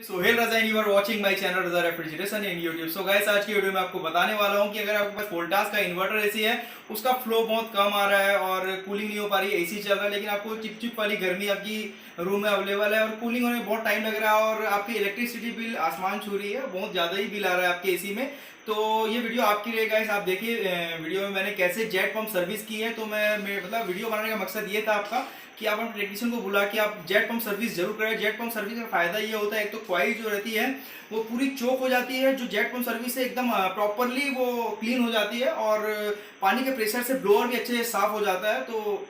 Sohail Raza and you are watching my channel Raza refrigeration in YouTube. So guys, आज की video में आपको बताने वाला हूं कि अगर आपके पास वोल्टास का इन्वर्टर एसी है, उसका फ्लो बहुत कम आ रहा है और कूलिंग नहीं हो पा रही है, एसी चल रहा है लेकिन आपको चिपचिप वाली गर्मी आपकी रूम में अवेलेबल है और कूलिंग होने में बहुत टाइम लग रहा है और आपकी इलेक्ट्रिसिटी बिल आसमान छू रही है, बहुत ज़्यादा ही बिल आ रहा है आपके एसी में। तो ये वीडियो आपके लिए गाइस, आप देखिए वीडियो में मैंने कैसे जेट पंप सर्विस की है। तो मैं मतलब वीडियो बनाने का मकसद ये था आपका कि आप अपने टेक्नीशियन को बुला के आप जेट पंप सर्विस जरूर करें। जेट पंप सर्विस का फायदा ये होता है, एक तो कॉइल जो रहती है वो पूरी चोक हो जाती है, जो जेट पंप सर्विस से एकदम प्रॉपरली वो क्लीन हो जाती है और पानी के प्रेशर से ब्लोअर भी अच्छे से साफ हो जाता है। तो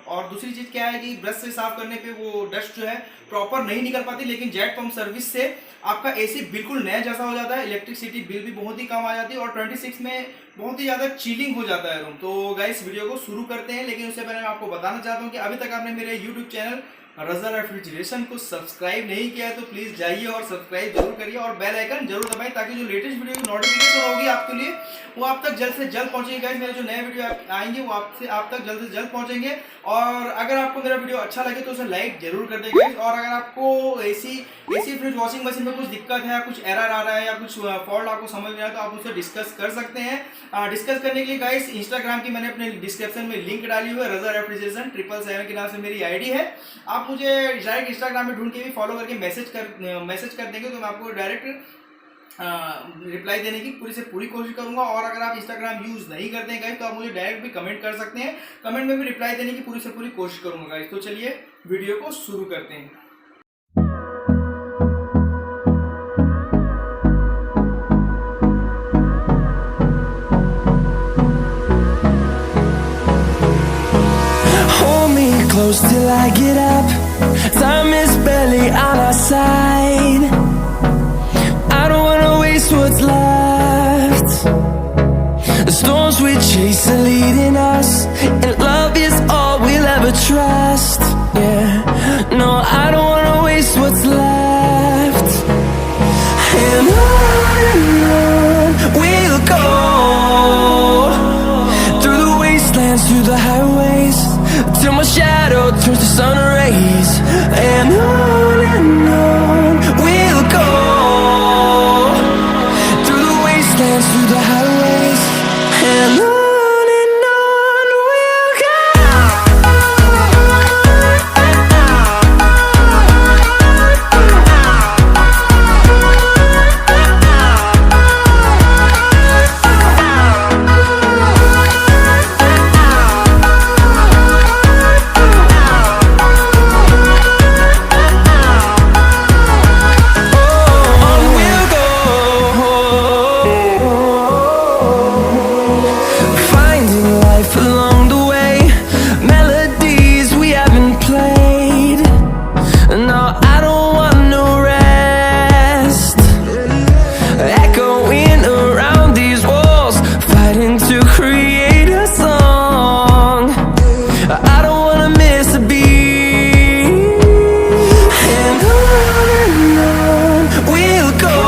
और दूसरी चीज़ क्या है कि ब्रश से साफ करने पे वो डस्ट जो है प्रॉपर नहीं निकल पाती, लेकिन जेट पंप सर्विस से आपका एसी बिल्कुल नया जैसा हो जाता है, इलेक्ट्रिसिटी बिल भी बहुत ही कम आ जाती है और 26 में बहुत ही ज़्यादा चिलिंग हो जाता है रूम। तो गाइस, वीडियो को शुरू करते हैं, लेकिन उससे पहले मैं आपको बताना चाहता हूँ कि अभी तक आपने मेरे यूट्यूब चैनल रजा रेफ्रिजरेशन को सब्सक्राइब नहीं किया है तो प्लीज़ जाइए और सब्सक्राइब जरूर करिए और बेल आइकन जरूर दबाएं, ताकि जो लेटेस्ट वीडियो की नोटिफिकेशन होगी आपके लिए वो आप तक जल्द से जल्द पहुंचेगी। गाइस, मेरे जो नए वीडियो आएंगे वो आप तक जल्द से जल्द पहुंचेंगे। और अगर आपको मेरा वीडियो अच्छा लगे तो उसे लाइक जरूर कर देगा। और अगर आपको एसी फ्रिज वॉशिंग मशीन में कुछ दिक्कत है, कुछ एरर आ रहा है या कुछ फॉल्ट आपको समझ में आया तो आप उससे डिस्कस कर सकते हैं। डिस्कस करने के लिए गाइस, इंस्टाग्राम की मैंने अपने डिस्क्रिप्शन में लिंक डाली हुई है, रजा रेफ्रिजरेशन 777 के नाम से मेरी आईडी है। आप मुझे डायरेक्ट इंस्टाग्राम में ढूंढ के भी फॉलो करके मैसेज कर देंगे तो मैं आपको डायरेक्ट रिप्लाई देने की पूरी से पूरी कोशिश करूंगा। और अगर आप इंस्टाग्राम यूज नहीं करते हैं गाइस तो आप मुझे डायरेक्ट भी कमेंट कर सकते हैं, कमेंट में भी रिप्लाई देने की पूरी से पूरी कोशिश करूंगा गाइस। तो चलिए वीडियो को शुरू करते हैं। Close till I get up. Time is barely on our side. I don't wanna waste what's left. The storms we chase are leading us, and love is all we'll ever trust. Yeah, no, I don't wanna waste what's left. And on we'll go, through the wastelands, through the highways, till my shadow turns to sun rays. And on we'll go, through the wastelands, through the highways. And on we'll go.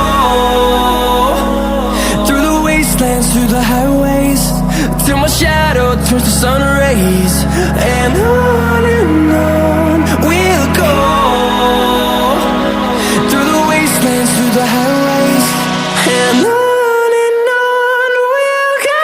Through the highways, till my shadow turns to sun rays. And on we'll go, through the wastelands, through the highways. And on we'll go.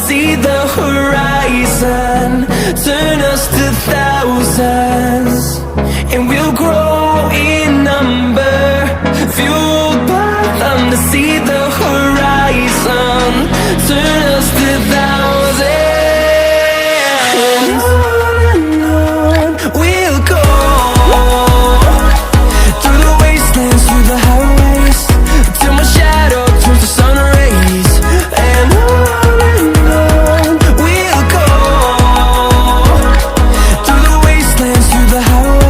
See the horizon, turn us to thousands, and we'll grow in number, fueled by them to see the horizon, turn us to thousands. And on we'll go, through the wastelands, through the highways, till my shadow turns to sun rays. And we'll go, through the wastelands, through the highways.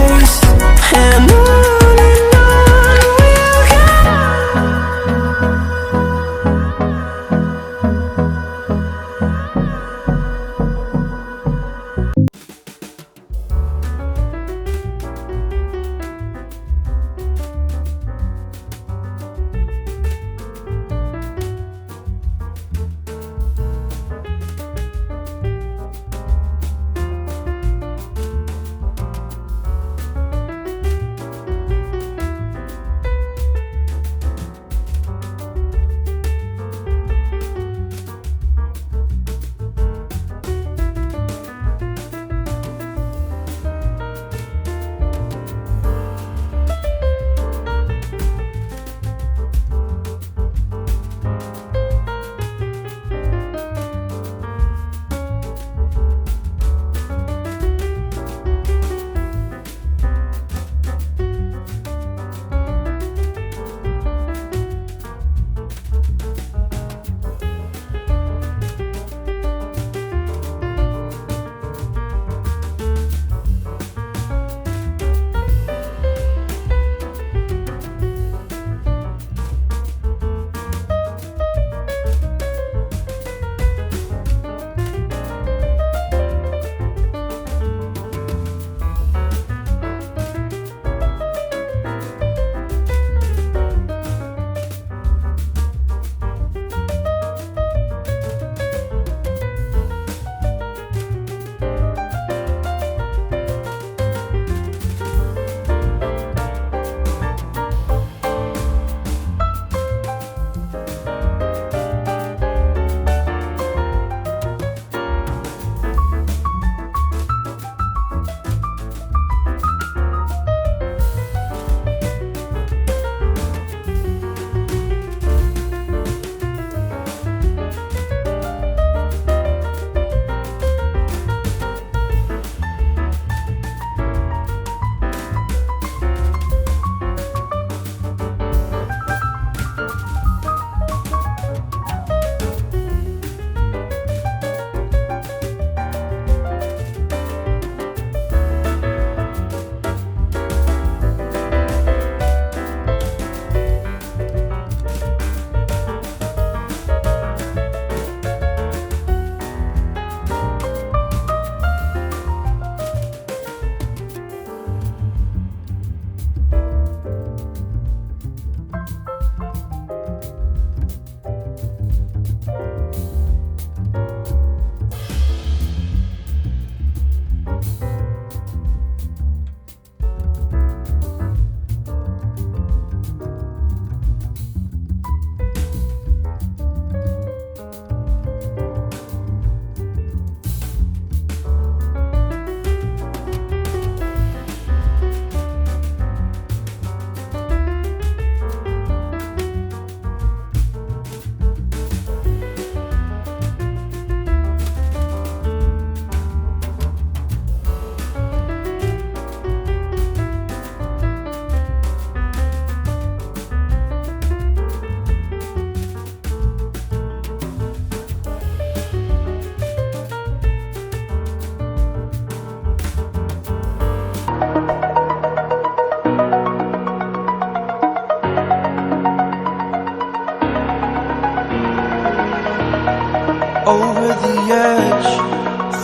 over the edge.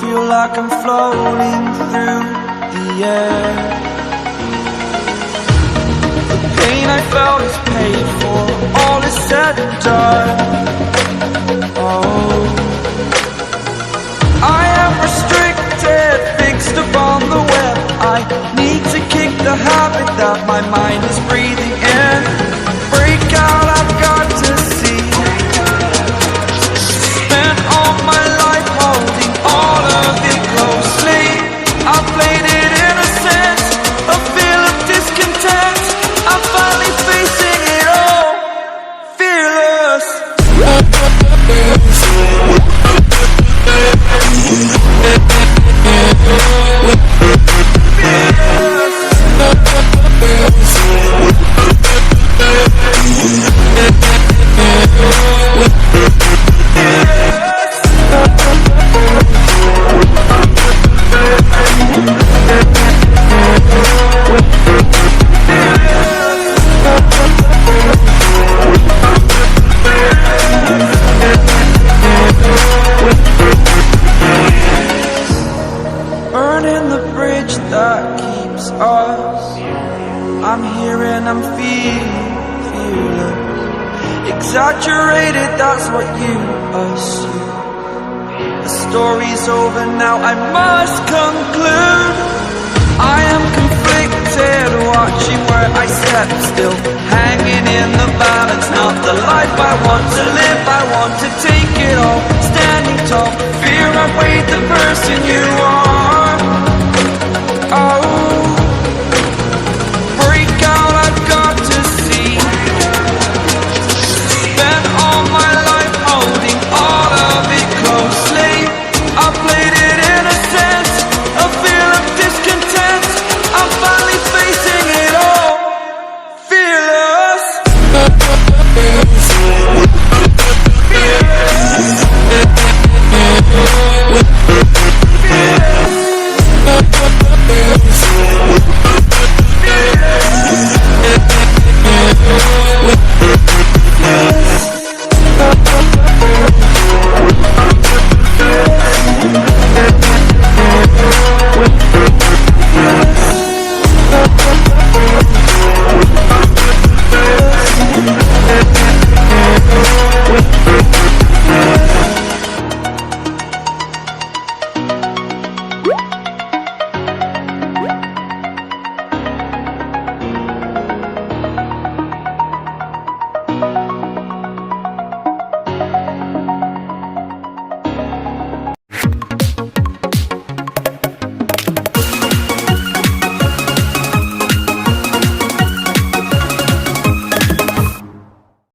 Feel like I'm floating through the air. The pain I felt is paid for, all is said and done. Oh, I am restricted, fixed upon the web. I need to kick the habit that my mind is breathing in. Break out, I've got to see. Spent all my life holding all of it closely. I played it innocent, a feel of discontent. I'm finally facing it all, fearless. Burning the bridge that keeps us. I'm here and I'm feeling fearless. Exaggerated, that's what you assume. The story's over now, I must conclude. I am conflicted, watching where I step still, hanging in the balance. Not the life I want to live, I want to take it all. Standing tall, fear I weighed the person you are.